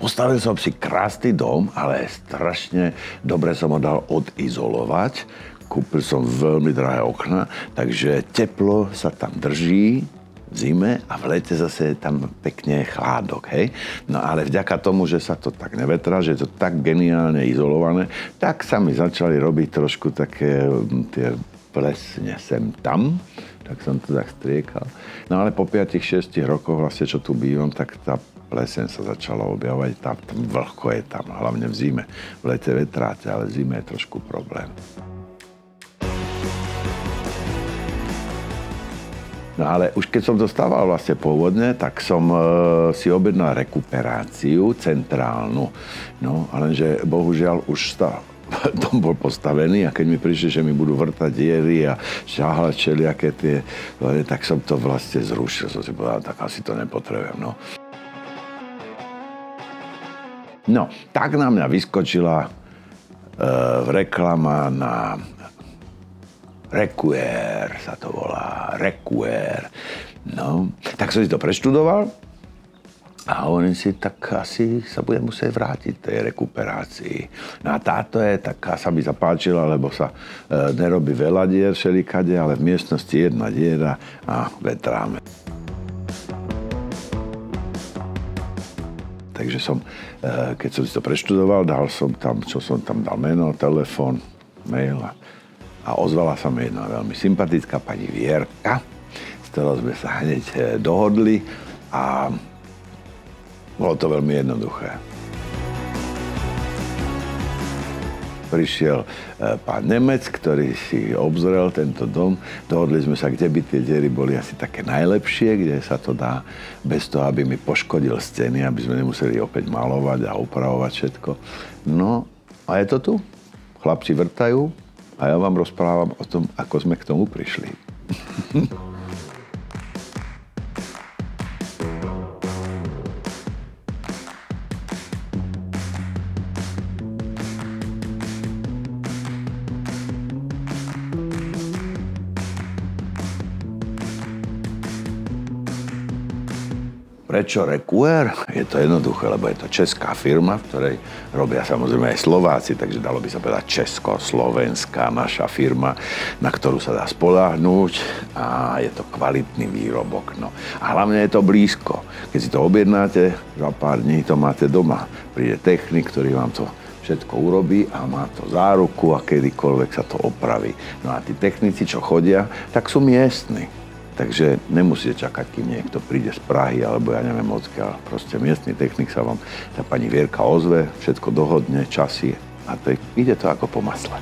Postavil som si krásny dom, ale strašne dobre som ho dal odizolovať. Kúpil som veľmi drahé okna, takže teplo sa tam drží v zime a v lete zase je tam pekne chládok, hej. No ale vďaka tomu, že sa to tak nevetrá, že je to tak geniálne izolované, tak sa mi začali robiť trošku také tie plesne sem tam, tak som to tak striekal. No ale po 5-6 rokoch vlastne, čo tu bývam, tak tá pleseň sa začala objavovať, tam vlhko je tam, hlavne v zime. V lete vetráte, ale v zime je trošku problém. No ale už keď som dostával vlastne pôvodne, tak som si objednal rekuperáciu centrálnu. No, ale že bohužiaľ už dom bol postavený a keď mi prišli, že mi budú vrtať diery a šáhľať všelijaké tie, tak som to vlastne zrušil. Som si povedal, tak asi to nepotrebujem, no. No, tak na mňa vyskočila reklama na Recuair sa to volá, Recuair. No, tak som si to preštudoval a hovorím si, tak asi sa budem musieť vrátiť tej rekuperácii. No a táto je taká, sa mi zapáčila, lebo sa nerobí veľa dier všelikade, ale v miestnosti jedna diera a vetráme. Takže som, keď som si to preštudoval, dal som tam, čo som tam dal, meno, telefón, mail a ozvala sa mi jedna veľmi sympatická pani Vierka, s ktorou sme sa hneď dohodli a bolo to veľmi jednoduché. Prišiel pán Nemec, ktorý si obzrel tento dom. Dohodli sme sa, kde by tie diery boli asi také najlepšie, kde sa to dá bez toho, aby mi poškodil steny, aby sme nemuseli opäť malovať a upravovať všetko. No a je to tu. Chlapci vrtajú a ja vám rozprávam o tom, ako sme k tomu prišli. Prečo Recuair? Je to jednoduché, lebo je to česká firma, v ktorej robia samozrejme aj Slováci, takže dalo by sa povedať česko-slovenská naša firma, na ktorú sa dá spoľahnúť a je to kvalitný výrobok. No. A hlavne je to blízko. Keď si to objednáte, za pár dní to máte doma. Príde technik, ktorý vám to všetko urobí a má to záruku a kedykoľvek sa to opraví. No a tí technici, čo chodia, tak sú miestni. Takže nemusíte čakať, kým niekto príde z Prahy, alebo ja neviem odkiaľ. Proste miestny technik sa vám, tá pani Vierka ozve, všetko dohodne, časy a ide to ako po masle.